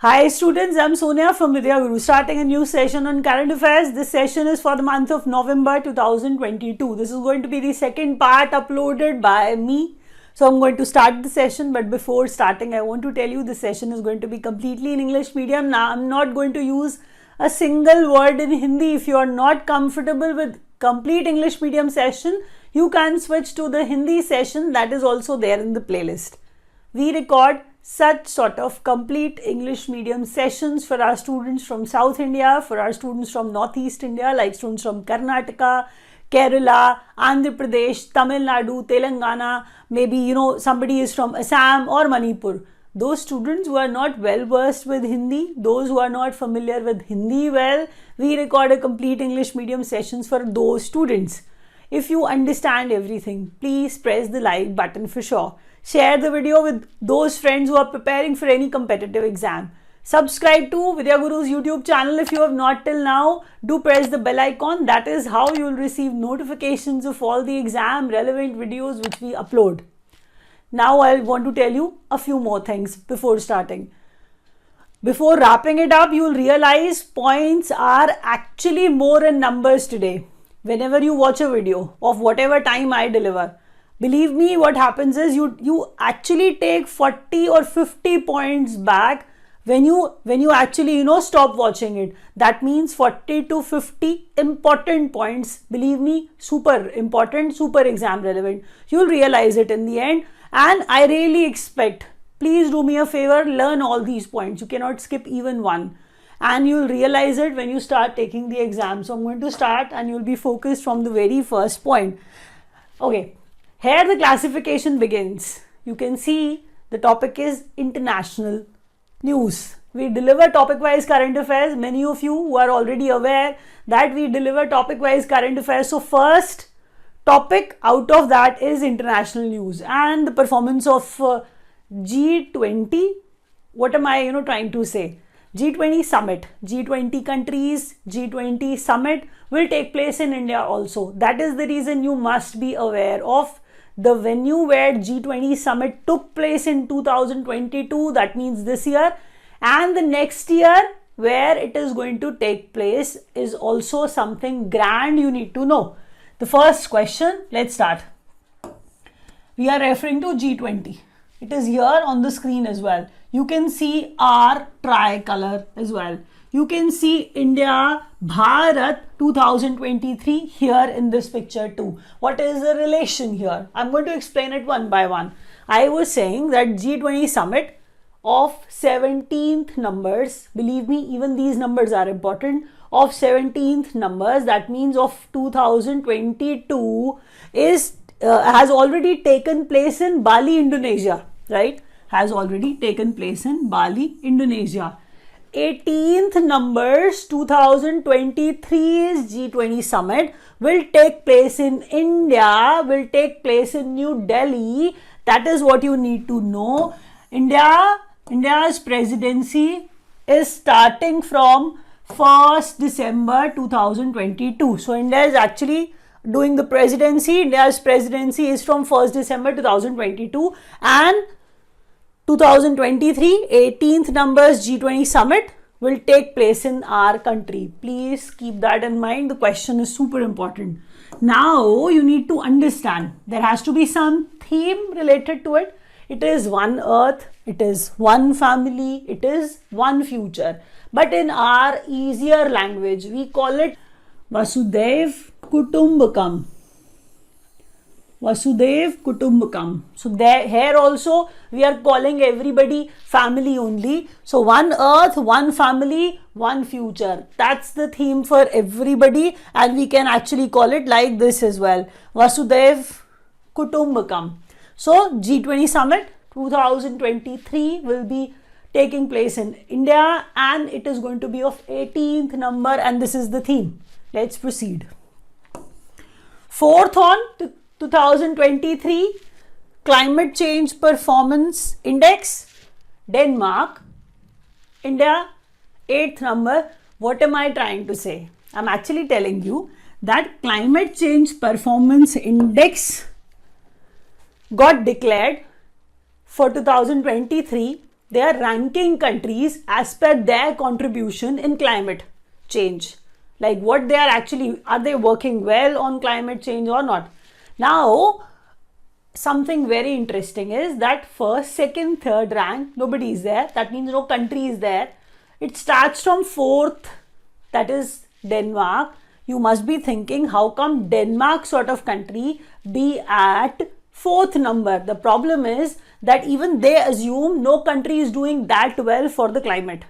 Hi students, I'm Sonia from Vidya Guru, starting a new session on current affairs. This session is for the month of November 2022. This is going to be the second part uploaded by me. So I'm going to start the session, but before starting, I want to tell you this session is going to be completely in English medium. Now, I'm not going to use a single word in Hindi. If you are not comfortable with complete English medium session, you can switch to the Hindi session that is also there in the playlist. We record such sort of complete English medium sessions for our students from South India, for our students from Northeast India, like students from Karnataka, Kerala, Andhra Pradesh, Tamil Nadu, Telangana, maybe somebody is from Assam or Manipur. Those students who are not well versed with Hindi, those who are not familiar with Hindi well, we record a complete English medium sessions for those students. If you understand everything, please press the like button for sure. Share the video with those friends who are preparing for any competitive exam. Subscribe to Vidya Guru's YouTube channel if you have not till now. Do press the bell icon. That is how you will receive notifications of all the exam relevant videos which we upload. Now I want to tell you a few more things before starting. Before wrapping it up, you will realize points are actually more in numbers today. Whenever you watch a video of whatever time I deliver, believe me, what happens is you actually take 40 or 50 points back when you actually stop watching it. That means 40 to 50 important points. Believe me, super important, super exam relevant. You'll realize it in the end, and I really expect, please do me a favor, learn all these points. You cannot skip even one. And you'll realize it when you start taking the exam. So I'm going to start and you'll be focused from the very first point. Okay, here the classification begins. You can see the topic is international news. We deliver topic-wise current affairs. Many of you who are already aware that we deliver topic-wise current affairs. So first topic out of that is international news and the performance of G20. What am I trying to say? G20 summit, G20 countries, G20 summit will take place in India also. That is the reason you must be aware of the venue where G20 summit took place in 2022. That means this year, and the next year where it is going to take place is also something grand you need to know. The first question, let's start. We are referring to G20. It is here on the screen as well. You can see our tricolor as well. You can see India, Bharat 2023 here in this picture too. What is the relation here? I'm going to explain it one by one. I was saying that G20 summit of 17th numbers, believe me, even these numbers are important, of 17th numbers, that means of 2022 is has already taken place in Bali, Indonesia, right? Has already taken place in Bali, Indonesia. 18th numbers 2023's G20 summit will take place in India, will take place in New Delhi. That is what you need to know. India's presidency is starting from 1st December 2022. So India is actually doing the presidency. India's presidency is from 1st December 2022, and 2023 18th numbers G20 summit will take place in our country. Please keep that in mind. The question is super important. Now you need to understand there has to be some theme related to it. It is one earth, it is one family, it is one future. But in our easier language, we call it Vasudev Kutumbakam. Vasudev Kutumbakam. So there, here also we are calling everybody family only. So one earth, one family, one future. That's the theme for everybody, and we can actually call it like this as well. Vasudev Kutumbakam. So G20 summit 2023 will be taking place in India, and it is going to be of 18th number, and this is the theme. Let's proceed. Fourth on 2023 Climate Change Performance Index, Denmark, India, 8th number. What am I trying to say? I'm actually telling you that Climate Change Performance Index got declared for 2023 they are ranking countries as per their contribution in climate change. Like what they are actually, are they working well on climate change or not? Now, something very interesting is that first, second, third rank, nobody is there. That means no country is there. It starts from fourth, that is Denmark. You must be thinking, how come Denmark sort of country be at fourth number? The problem is that even they assume no country is doing that well for the climate.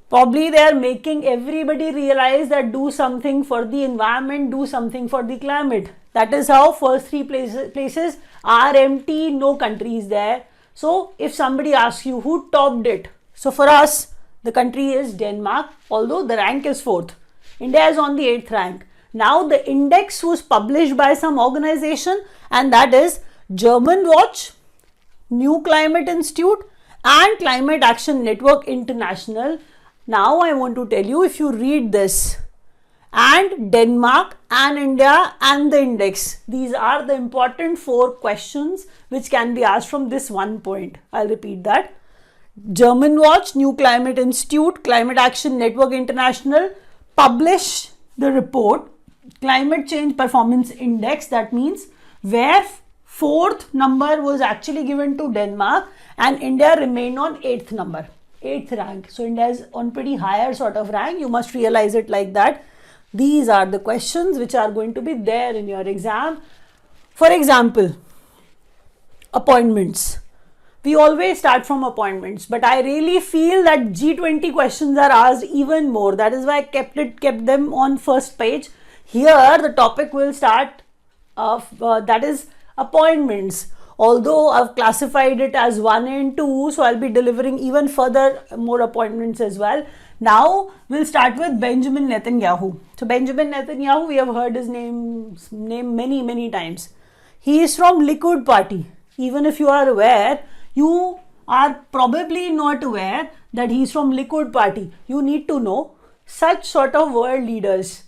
Probably they are making everybody realize that do something for the environment, do something for the climate. That is how first three places are empty, no country is there. So if somebody asks you who topped it, so for us, the country is Denmark, although the rank is fourth. India is on the 8th rank. Now the index was published by some organization, and that is German Watch, New Climate Institute and Climate Action Network International. Now I want to tell you, if you read this, and Denmark and India and the index, these are the important 4 questions which can be asked from this one point. I'll repeat that. German Watch, New Climate Institute, Climate Action Network International publish the report Climate Change Performance Index. That means where 4th number was actually given to Denmark and India remained on 8th number, 8th rank. So India is on pretty higher sort of rank. You must realize it like that. These are the questions which are going to be there in your exam. For example, appointments. We always start from appointments, but I really feel that G20 questions are asked even more. That is why I kept them on first page. Here the topic will start of that is appointments. Although I've classified it as 1 and 2, so I'll be delivering even further more appointments as well. Now we'll start with Benjamin Netanyahu. So Benjamin Netanyahu, we have heard his name many times. He is from Likud party. Even if you are aware, you are probably not aware that he is from Likud party. You need to know such sort of world leaders.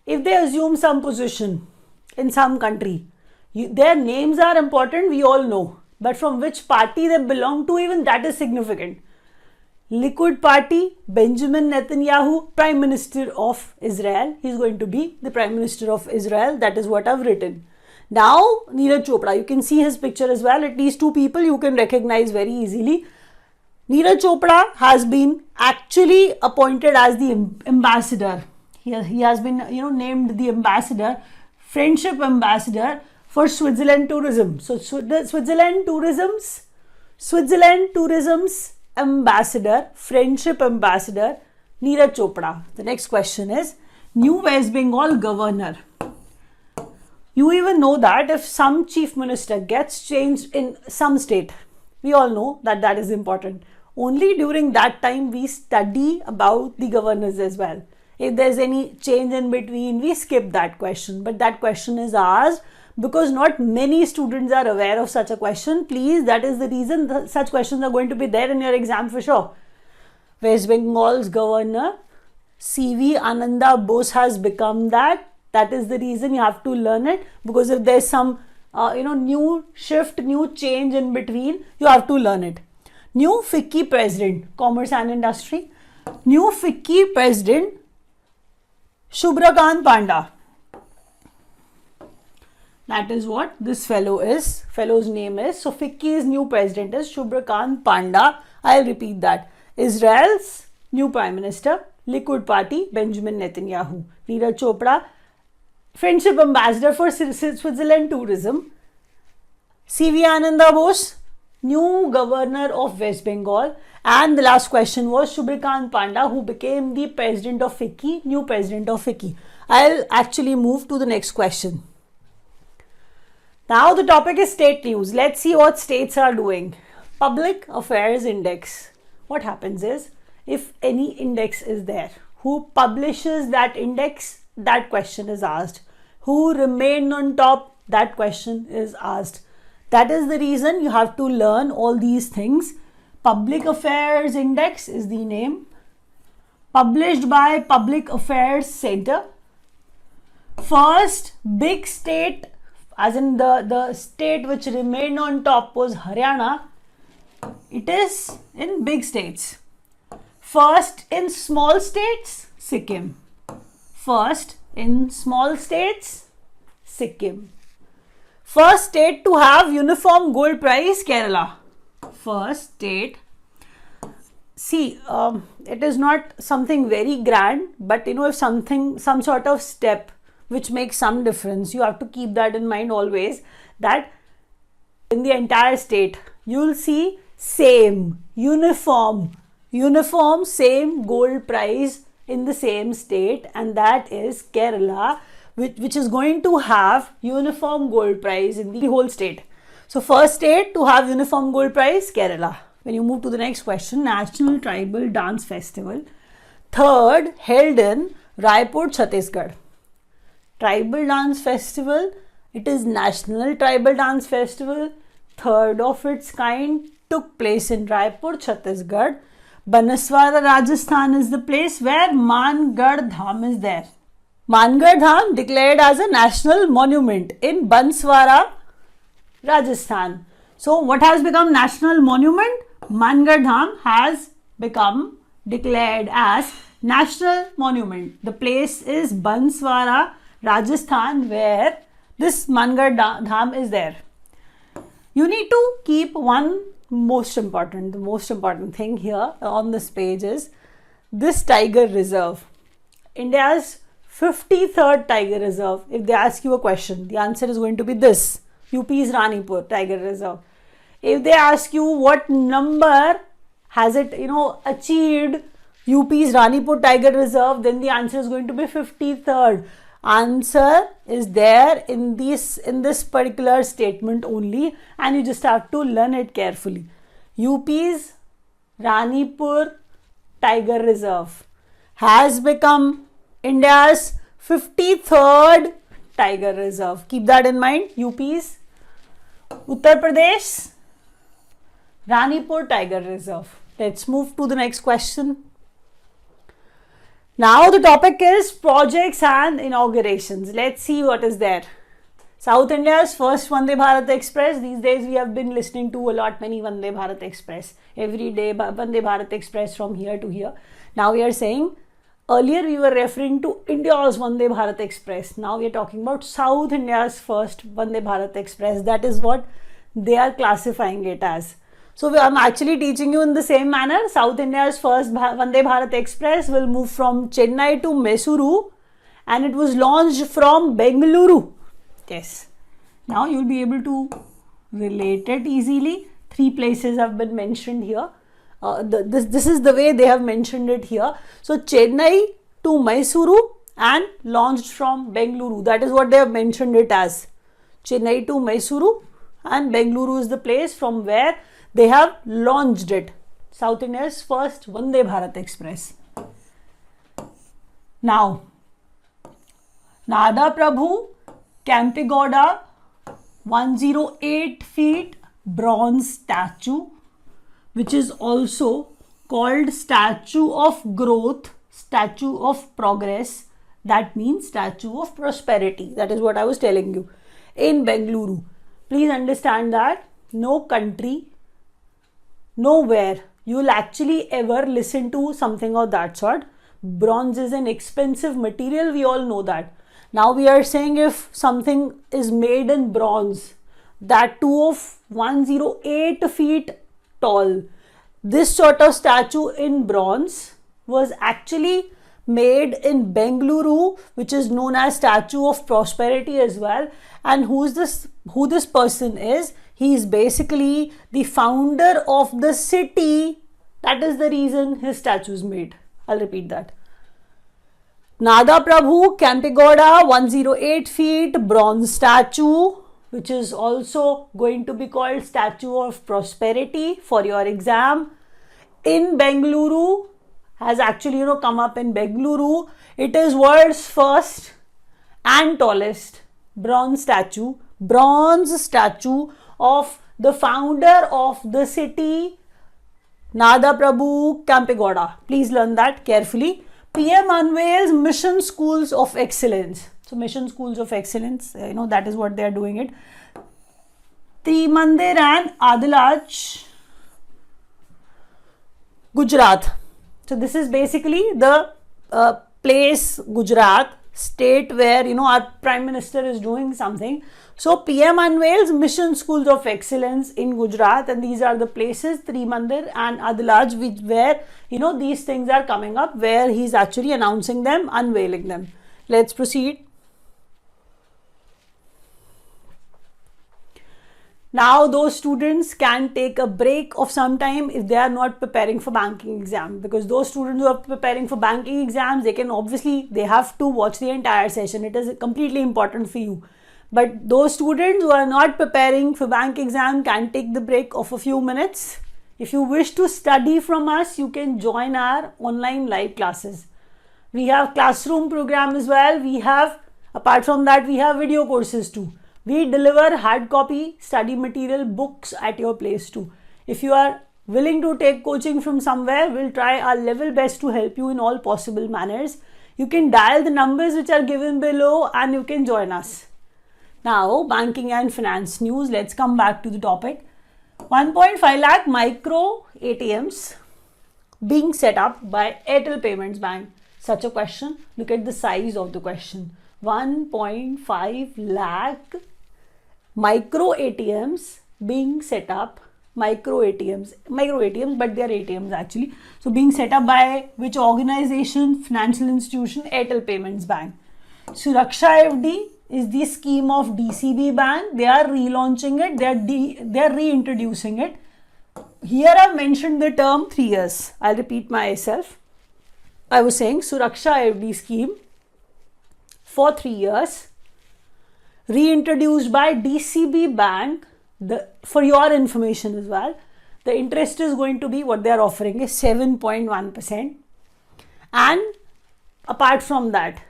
If they assume some position in some country, their names are important, we all know. But from which party they belong to, even that is significant. Likud party, Benjamin Netanyahu, Prime Minister of Israel. He is going to be the Prime Minister of Israel. That is what I've written. Now, Neeraj Chopra, you can see his picture as well. At least 2 people you can recognize very easily. Neeraj Chopra has been actually appointed as the ambassador. He has been, named the ambassador, friendship ambassador for Switzerland tourism. So Switzerland tourism's ambassador, friendship ambassador, Neeraj Chopra. The next question is new West Bengal governor. You even know that if some chief minister gets changed in some state, we all know that that is important. Only during that time we study about the governors as well. If there's any change in between, we skip that question. But that question is asked because not many students are aware of such a question. Please, that is the reason such questions are going to be there in your exam for sure. West Bengal's governor, C.V. Ananda Bose has become that. That is the reason you have to learn it, because if there's some new shift, new change in between, you have to learn it. New FICCI president, Commerce and Industry. New FICCI president, Shubhrakant Panda. That is what this fellow is. Fellow's name is. So FICCI's new president is Shubhrakant Panda. I'll repeat that. Israel's new prime minister, Likud party, Benjamin Netanyahu. Neeraj Chopra, friendship ambassador for Switzerland tourism. C.V. Ananda Bose, new governor of West Bengal. And the last question was Shubhrakant Panda, who became the president of FICCI, new president of FICCI. I'll actually move to the next question. Now the topic is state news. Let's see what states are doing. Public Affairs Index. What happens is, if any index is there, who publishes that index, that question is asked. Who remained on top, that question is asked. That is the reason you have to learn all these things. Public Affairs Index is the name. Published by Public Affairs Center. First big state, as in the state which remained on top, was Haryana. It is in big states. First in small states, Sikkim. First in small states, Sikkim. First state to have uniform gold price, Kerala. First state. See, it is not something very grand, but if some sort of step which makes some difference, you have to keep that in mind always, that in the entire state, you will see same, uniform, same gold price in the same state, and that is Kerala, which is going to have uniform gold price in the whole state. So first state to have uniform gold price, Kerala. When you move to the next question, National Tribal Dance Festival. Third, held in Raipur, Chhattisgarh. Tribal Dance Festival, it is National Tribal Dance Festival. Third of its kind took place in Raipur, Chhattisgarh. Banaswara, Rajasthan is the place where Mangarh Dham is there. Mangarh Dham declared as a national monument in Banswara, Rajasthan. So what has become national monument? Mangarh Dham has become declared as national monument. The place is Banswara, Rajasthan, where this Mangarh Dham is there. You need to keep the most important thing here on this page is this tiger reserve. India's 53rd tiger reserve. If they ask you a question, the answer is going to be this. UP's Ranipur Tiger Reserve. If they ask you what number has it, achieved UP's Ranipur Tiger Reserve, then the answer is going to be 53rd. Answer is there in this particular statement only, and you just have to learn it carefully. UP's Ranipur Tiger Reserve has become India's 53rd Tiger Reserve. Keep that in mind. UP's Uttar Pradesh Ranipur Tiger Reserve. Let's move to the next question. Now the topic is projects and inaugurations. Let's see what is there. South India's first Vande Bharat Express. These days we have been listening to many Vande Bharat Express. Every day Vande Bharat Express from here to here. Now we are saying, earlier we were referring to India's Vande Bharat Express. Now we are talking about South India's first Vande Bharat Express. That is what they are classifying it as. So I'm actually teaching you in the same manner. South India's first Vande Bharat Express will move from Chennai to Mysuru, and it was launched from Bengaluru. Yes. Now you'll be able to relate it easily. 3 places have been mentioned here. This is the way they have mentioned it here. So Chennai to Mysuru and launched from Bengaluru. That is what they have mentioned it as. Chennai to Mysuru, and Bengaluru is the place from where they have launched it. South India's first Vande Bharat Express. Now, Nada Prabhu Kempegowda 108 feet bronze statue, which is also called Statue of Growth, Statue of Progress. That means Statue of Prosperity. That is what I was telling you. In Bengaluru. Please understand that no country, nowhere you will actually ever listen to something of that sort. Bronze is an expensive material, we all know that. Now we are saying if something is made in bronze, that too of 108 feet tall, this sort of statue in bronze was actually made in Bengaluru, which is known as Statue of Prosperity as well. And who this person is? He is basically the founder of the city. That is the reason his statue is made. I'll repeat that. Nada Prabhu Kempegowda 108 feet bronze statue, which is also going to be called Statue of Prosperity for your exam, in Bengaluru, has actually come up in Bengaluru. It is world's first and tallest bronze statue of the founder of the city, Nada Prabhu Kempegowda. Please learn that carefully. PM unveils Mission Schools of Excellence. So Mission Schools of Excellence, that is what they are doing it. Trimandir and Adilaj Gujarat. So this is basically the place, Gujarat, state where, you know, our Prime Minister is doing something. So PM unveils Mission Schools of Excellence in Gujarat, and these are the places, Trimandir and Adilaj, where, you know, these things are coming up, where he's actually announcing them, unveiling them. Let's proceed. Now those students can take a break of some time if they are not preparing for banking exam, because those students who are preparing for banking exams, they can obviously, they have to watch the entire session. It is completely important for you. But those students who are not preparing for bank exam can take the break of a few minutes. If you wish to study from us, you can join our online live classes. We have classroom program as well. We have, apart from that, we have video courses too. We deliver hard copy study material books at your place too. If you are willing to take coaching from somewhere, we'll try our level best to help you in all possible manners. You can dial the numbers which are given below and you can join us. Now, banking and finance news. Let's come back to the topic. 1.5 lakh micro ATMs being set up by Airtel Payments Bank. Such a question. Look at the size of the question. 1.5 lakh micro ATMs being set up, micro ATMs, but they are ATMs actually. So being set up by which organization, financial institution? Airtel Payments Bank. Suraksha FD is the scheme of DCB Bank. They are relaunching it, they are reintroducing it. Here I have mentioned the term 3 years. I'll repeat myself. I was saying Suraksha FD scheme for 3 years, reintroduced by DCB Bank. For your information as well, the interest is going to be, what they are offering is 7.1%. And apart from that,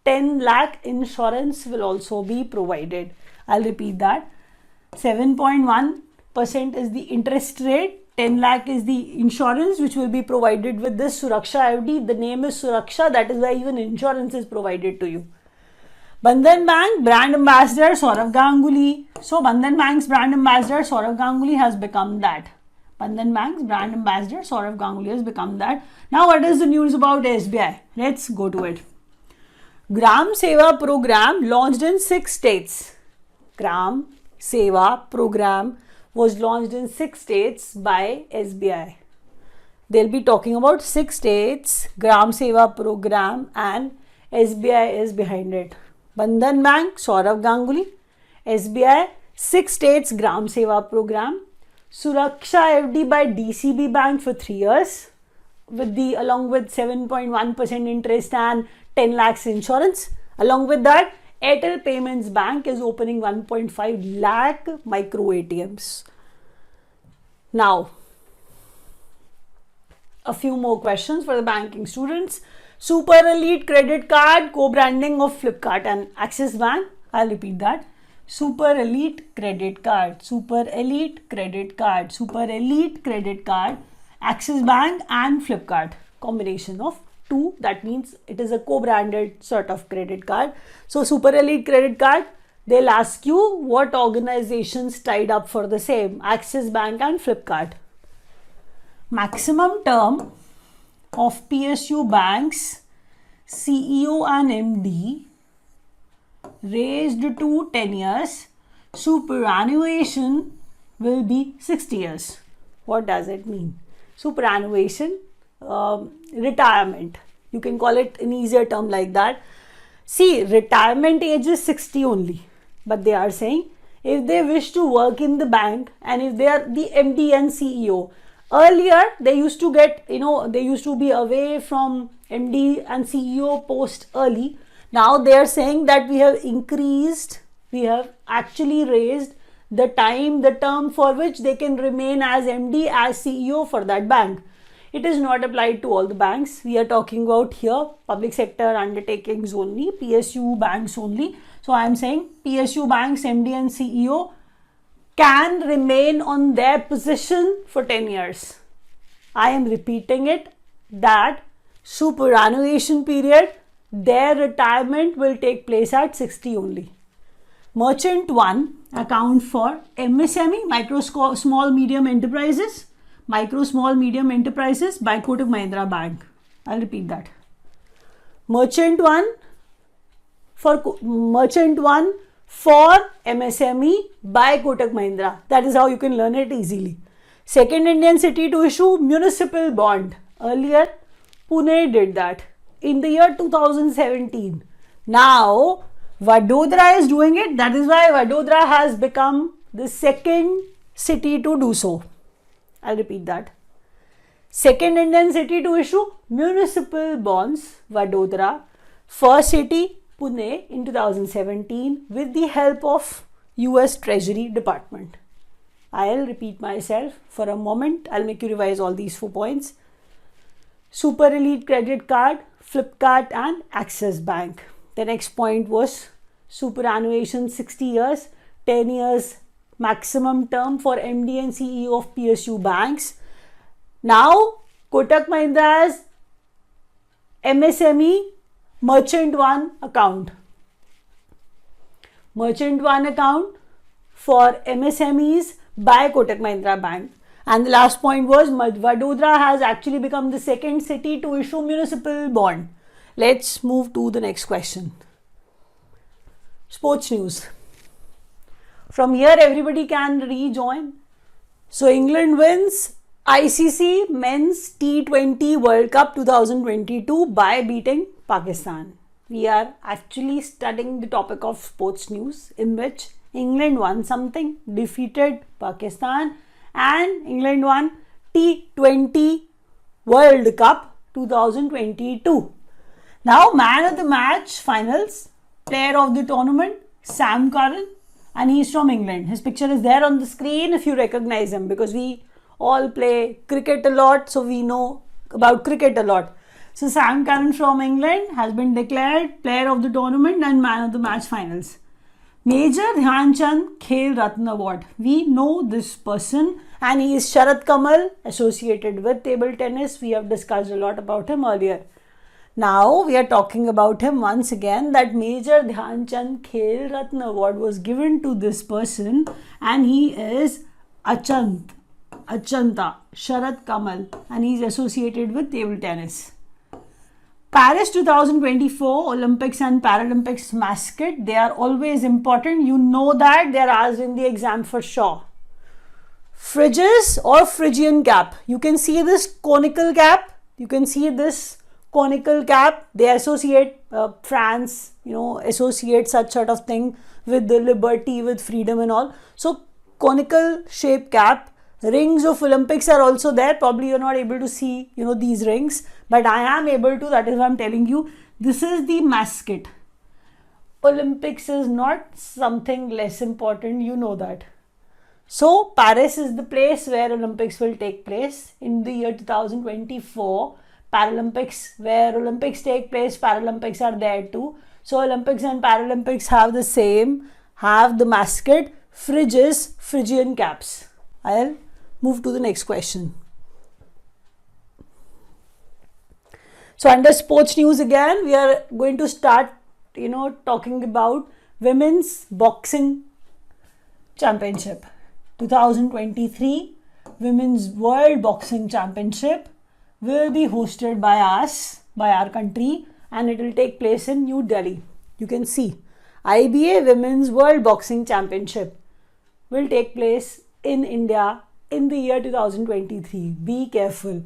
10 lakh insurance will also be provided. I'll repeat that. 7.1% is the interest rate. 10 lakh is the insurance which will be provided with this Suraksha FD. The name is Suraksha, that is why even insurance is provided to you. Bandhan Bank brand ambassador Saurav Ganguly. So Bandhan Bank's brand ambassador Saurav Ganguly has become that. Bandhan Bank's brand ambassador Saurav Ganguly has become that. Now what is the news about SBI? Let's go to it. Gram Seva program launched in 6 states. Gram Seva program was launched in 6 states by SBI. They'll be talking about 6 states, Gram Seva program, and SBI is behind it. Bandhan Bank, Saurav Ganguly. SBI, 6 states Gram Seva program. Suraksha FD by DCB Bank for 3 years, along with 7.1% interest and 10 lakhs insurance. Along with that, Airtel Payments Bank is opening 1.5 lakh micro ATMs. Now, a few more questions for the banking students. Super Elite Credit Card co-branding of Flipkart and Axis Bank. I'll repeat that. Super Elite Credit Card, Super Elite Credit Card, Super Elite Credit Card, Axis Bank and Flipkart. Combination of 2. That means it is a co-branded sort of credit card. So Super Elite Credit Card, they'll ask you what organizations tied up for the same. Axis Bank and Flipkart. Maximum term of PSU banks CEO and MD raised to 10 years. Superannuation will be 60 years. What does it mean? Superannuation, retirement. You can call it an easier term like that. See, retirement age is 60 only. But they are saying if they wish to work in the bank and if they are the MD and CEO, earlier they used to get, they used to be away from MD and CEO post early. Now they are saying that we have increased, we have actually raised the term for which they can remain as MD, as CEO for that bank. It is not applied to all the banks. We are talking about here public sector undertakings only, PSU banks only. So I am saying PSU banks, MD and CEO can remain on their position for 10 years. I am repeating it, that superannuation period, their retirement will take place at 60 only. Merchant 1 account for MSME, micro, small, medium enterprises. Micro, Small, Medium Enterprises by Kotak Mahindra Bank. I'll repeat that. Merchant one for MSME by Kotak Mahindra. That is how you can learn it easily. Second Indian city to issue municipal bond. Earlier, Pune did that in the year 2017. Now, Vadodara is doing it. That is why Vadodara has become the second city to do so. I'll repeat that. Second Indian city to issue municipal bonds, Vadodara. First city, Pune in 2017 with the help of US Treasury Department. I'll repeat myself for a moment. I'll make you revise all these 4 points. Super Elite Credit Card, Flipkart and Axis Bank. The next point was superannuation 60 years, 10 years maximum term for MD and CEO of PSU banks. Now, Kotak Mahindra's MSME Merchant One account. Merchant One account for MSMEs by Kotak Mahindra Bank. And the last point was Vadodara has actually become the second city to issue municipal bond. Let's move to the next question. Sports news. From here, everybody can rejoin. So, England wins ICC Men's T20 World Cup 2022 by beating Pakistan. We are actually studying the topic of sports news in which England won something, defeated Pakistan, and England won T20 World Cup 2022. Now, man of the match finals, player of the tournament, Sam Curran, and he's from England. His picture is there on the screen if you recognize him, because we all play cricket a lot, so we know about cricket a lot. So Sam Curran from England has been declared player of the tournament and man of the match finals. Major Dhyan Chand Khel Ratna Award. We know this person and he is Sharat Kamal, associated with table tennis. We have discussed a lot about him earlier. Now we are talking about him once again, that Major Dhyan Chand Khel Ratna Award was given to this person and he is Achanta Sharat Kamal and he is associated with table tennis. Paris 2024 Olympics and Paralympics mascot, they are always important. You know that they are asked in the exam for sure. Fridges or Phrygian cap. You can see this conical cap. They associate France, associate such sort of thing with the liberty, with freedom and all. So conical shape cap. Rings of Olympics are also there. Probably you're not able to see, these rings, but I am able to. That is why I'm telling you. This is the mascot. Olympics is not something less important. You know that. So Paris is the place where Olympics will take place in the year 2024. Paralympics, where Olympics take place, Paralympics are there too. So Olympics and Paralympics have the mascot, fridges, Phrygian caps. I'll move to the next question. So under sports news again, we are going to start, talking about Women's Boxing Championship. 2023 Women's World Boxing Championship will be hosted by us, by our country, and it will take place in New Delhi. You can see IBA Women's World Boxing Championship will take place in India in the year 2023. Be careful.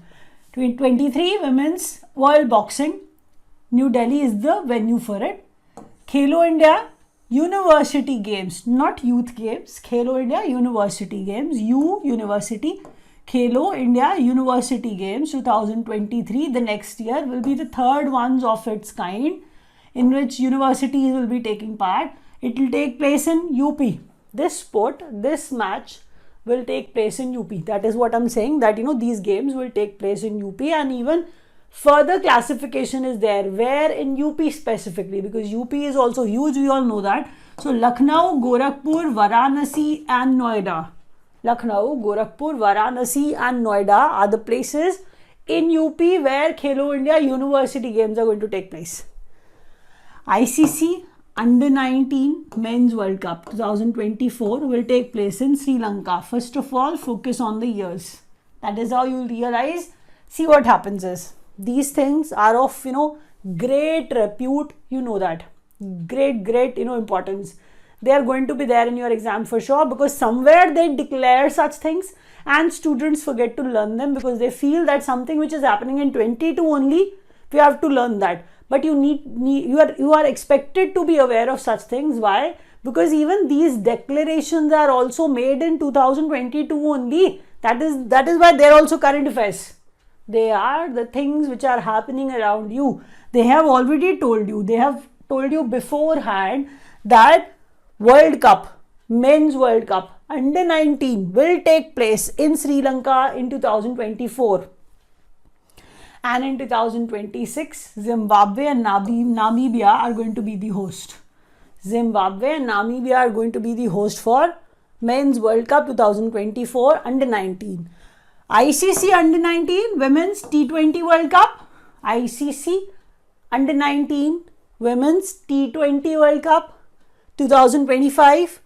2023 Women's World Boxing, New Delhi is the venue for it. Khelo India University Games, not youth games. Khelo India University Games, University. Khelo India University Games 2023, the next year, will be the third ones of its kind in which universities will be taking part. It will take place in UP. This match will take place in UP. That is what I'm saying, that these games will take place in UP, and even further classification is there, where in UP specifically, because UP is also huge, we all know that. So Lucknow, Gorakhpur, Varanasi and Noida. Lucknow, Gorakhpur, Varanasi and Noida are the places in UP where Khelo India University Games are going to take place. ICC Under-19 Men's World Cup 2024 will take place in Sri Lanka. First of all, focus on the years. That is how you'll realize. See, what happens is, these things are of, great repute, that. Great, importance. They are going to be there in your exam for sure, because somewhere they declare such things and students forget to learn them because they feel that something which is happening in 22 only, we have to learn that. But you are expected to be aware of such things. Why? Because even these declarations are also made in 2022 only. That is why they are also current affairs. They are the things which are happening around you. They have already told you. They have told you beforehand that World Cup, Men's World Cup under 19 will take place in Sri Lanka in 2024. And in 2026, Zimbabwe and Namibia are going to be the host. Zimbabwe and Namibia are going to be the host for Men's World Cup 2024 under 19. ICC under 19 Women's T20 World Cup. ICC under 19 Women's T20 World Cup 2025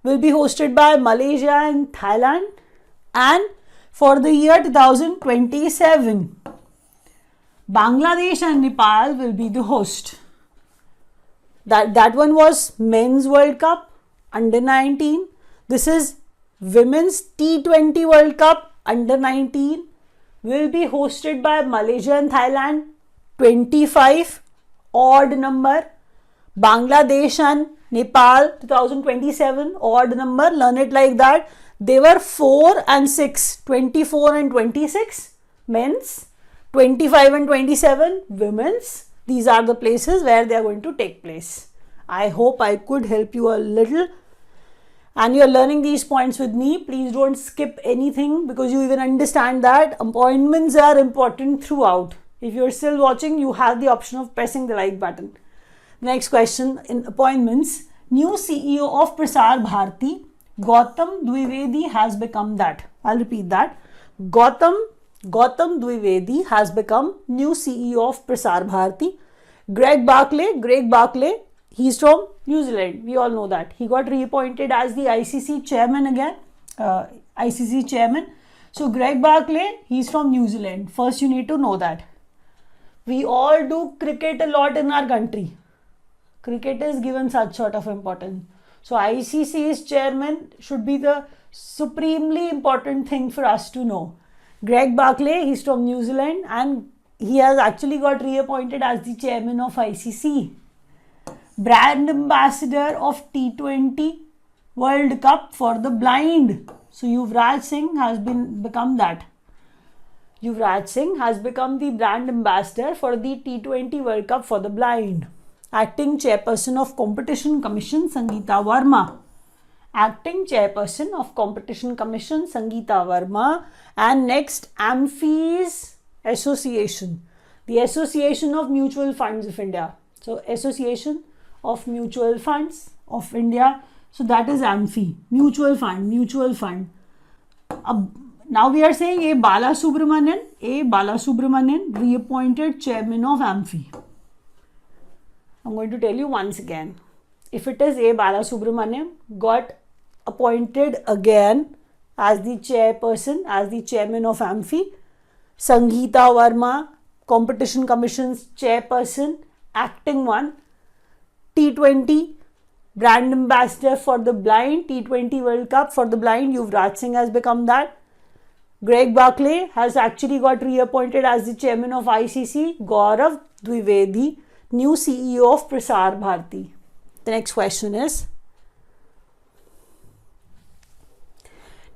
will be hosted by Malaysia and Thailand. And for the year 2027, Bangladesh and Nepal will be the host. That one was Men's World Cup under 19. This is Women's T20 World Cup under 19 will be hosted by Malaysia and Thailand. 25 odd number. Bangladesh and Nepal 2027 odd number. Learn it like that. They were 4 and 6. 24 and 26 men's. 25 and 27 women's. These are the places where they are going to take place. I hope I could help you a little. And you are learning these points with me. Please don't skip anything, because you even understand that appointments are important throughout. If you are still watching, you have the option of pressing the like button. Next question in appointments. New CEO of Prasar Bharati, Gautam Dwivedi has become that. I'll repeat that. Gautam Dwivedi has become new CEO of Prasar Bharati. Greg Barclay, he's from New Zealand. We all know that. He got reappointed as the ICC chairman again. ICC chairman. So Greg Barclay, he's from New Zealand. First, you need to know that. We all do cricket a lot in our country. Cricket is given such sort of importance. So ICC's chairman should be the supremely important thing for us to know. Greg Barclay, he's from New Zealand, and he has actually got reappointed as the chairman of ICC. Brand ambassador of T20 World Cup for the blind. So Yuvraj Singh has become that. Yuvraj Singh has become the brand ambassador for the T20 World Cup for the blind. Acting chairperson of Competition Commission, Sangeeta Verma. Acting chairperson of Competition Commission, Sangeeta Verma. And next, AMFI's Association, the Association of Mutual Funds of India. So Association of Mutual Funds of India. So that is AMFI, mutual fund. Now we are saying A. Balasubramanian, reappointed chairman of AMFI. I'm going to tell you once again. If it is A. Balasubramanian, got appointed again as the chairperson, as the chairman of AMFI. Sangeeta Verma, Competition Commission's chairperson, acting one. T20 brand ambassador for the blind, T20 World Cup for the blind, Yuvraj Singh has become that. Greg Barclay has actually got reappointed as the chairman of ICC. Gaurav Dwivedi, new CEO of Prasar Bharati. The next question is,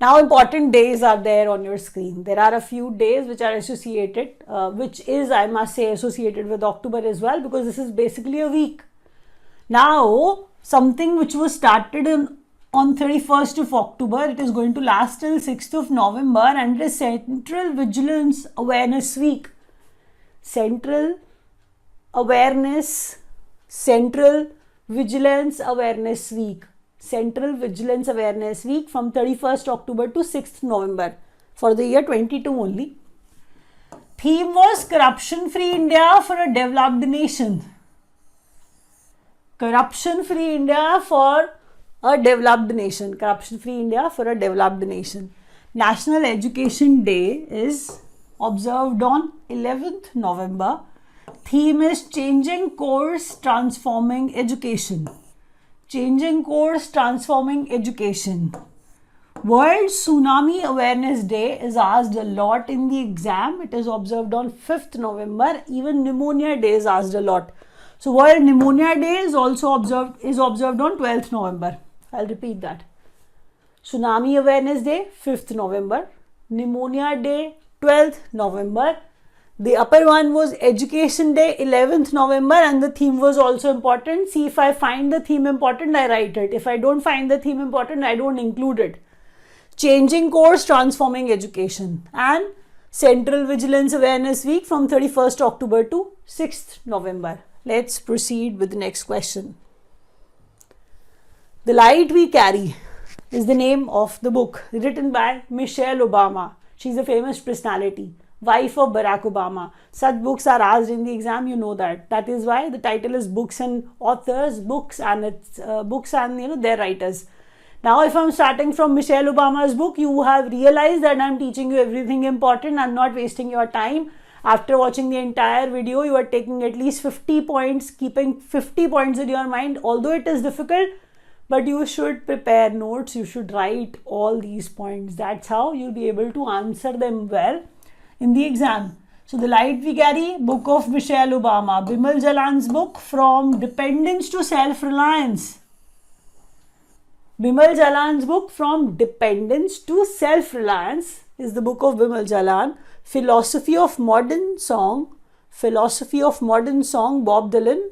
now important days are there on your screen. There are a few days which are associated, which is, I must say, associated with October as well, because this is basically a week. Now, something which was started on 31st of October, it is going to last till 6th of November, and it is Central Vigilance Awareness Week. Central Vigilance Awareness Week. Central Vigilance Awareness Week from 31st October to 6th November for the year 22 only. Theme was Corruption-Free India for a Developed Nation. Corruption-Free India for a Developed Nation. Corruption-Free India for a Developed Nation. National Education Day is observed on 11th November. Theme is Changing Course, Transforming Education. Changing Course, Transforming Education. World Tsunami Awareness Day is asked a lot in the exam. It is observed on 5th November. Even Pneumonia Day is asked a lot. So World Pneumonia Day is also observed on 12th November. I'll repeat that. Tsunami Awareness Day, 5th November. Pneumonia Day, 12th November. The upper one was Education Day, 11th November, and the theme was also important. See, if I find the theme important, I write it. If I don't find the theme important, I don't include it. Changing Course, Transforming Education. And Central Vigilance Awareness Week from 31st October to 6th November. Let's proceed with the next question. The Light We Carry is the name of the book, written by Michelle Obama. She's a famous personality, wife of Barack Obama. Such books are asked in the exam, you know that. That is why the title is Books and Authors, Books and their writers. Now, if I'm starting from Michelle Obama's book, you have realized that I'm teaching you everything important. I'm not wasting your time. After watching the entire video, you are taking at least 50 points, keeping 50 points in your mind. Although it is difficult, but you should prepare notes. You should write all these points. That's how you'll be able to answer them well in the exam. So, The Light We Carry, book of Michelle Obama. Bimal Jalan's book, From Dependence to Self-Reliance. Bimal Jalan's book, From Dependence to Self-Reliance, is the book of Bimal Jalan. Philosophy of Modern Song, Bob Dylan.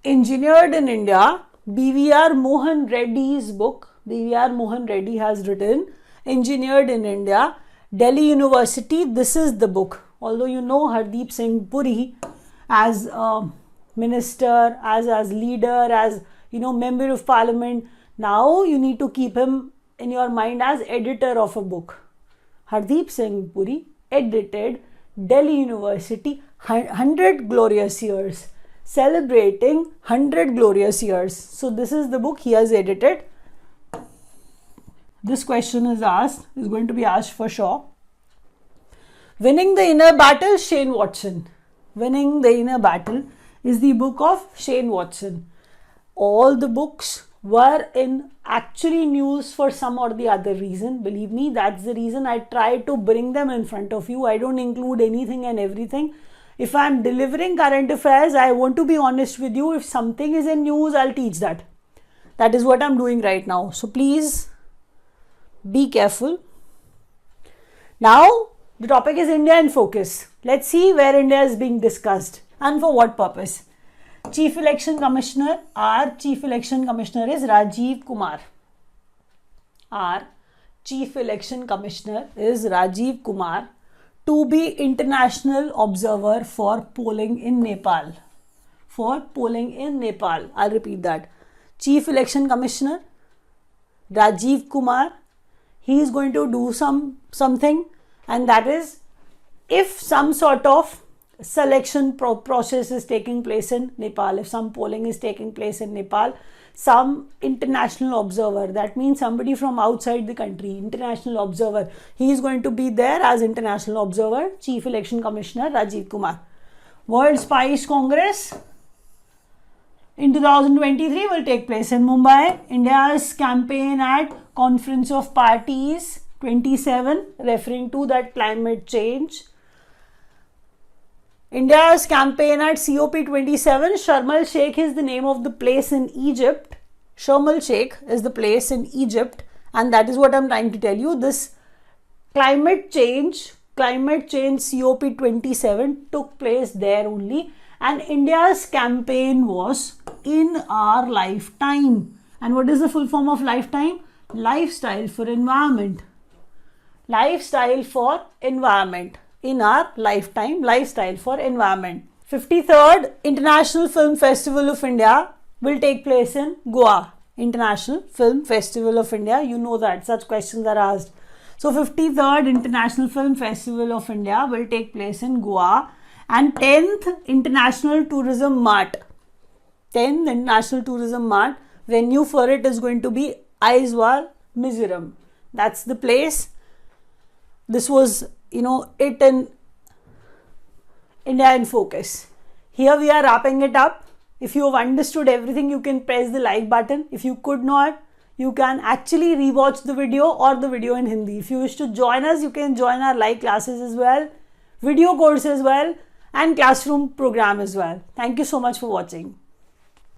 Engineered in India, B.V.R. Mohan Reddy's book. B.V.R. Mohan Reddy has written Engineered in India. Delhi University, this is the book. Although you know Hardeep Singh Puri as a minister, as leader, as member of parliament. Now you need to keep him in your mind as editor of a book. Hardeep Singh Puri edited Delhi University 100 Glorious Years, celebrating 100 glorious years. So this is the book he has edited. This question is going to be asked for sure. Winning the Inner Battle, Shane Watson. Winning the Inner Battle is the book of Shane Watson. All the books were in actually news for some or the other reason. Believe me, that's the reason I try to bring them in front of you. I don't include anything and everything. If I'm delivering current affairs, I want to be honest with you. If something is in news, I'll teach that. That is what I'm doing right now. So please be careful. Now, the topic is India in focus. Let's see where India is being discussed and for what purpose. Chief Election Commissioner, our Chief Election Commissioner is Rajiv Kumar. Our Chief Election Commissioner is Rajiv Kumar, to be international observer for polling in Nepal. I'll repeat that. Chief Election Commissioner Rajiv Kumar, he is going to do something, and that is, if some sort of selection process is taking place in Nepal, if some polling is taking place in Nepal, some international observer, that means somebody from outside the country, international observer, he is going to be there as international observer, Chief Election Commissioner Rajiv Kumar. World Spice Congress in 2023 will take place in Mumbai. India's campaign at Conference of Parties 27, referring to that climate change. India's campaign at COP27, Sharm el Sheikh is the name of the place in Egypt. Sharm el Sheikh is the place in Egypt, and that is what I'm trying to tell you. This climate change COP27 took place there only, and India's campaign was in our lifetime. And what is the full form of lifetime? Lifestyle for environment. Lifestyle for environment. In our lifetime, lifestyle for environment. 53rd International Film Festival of India will take place in Goa. International Film Festival of India, you know that such questions are asked. So 53rd International Film Festival of India will take place in Goa, and 10th International Tourism Mart. 10th International Tourism Mart, venue for it is going to be Aizawl, Mizoram. That's the place. This was, it in India in focus. Here we are wrapping it up. If you have understood everything, you can press the like button. If you could not, you can actually rewatch the video or the video in Hindi. If you wish to join us, you can join our live classes as well, video course as well, and classroom program as well. Thank you so much for watching.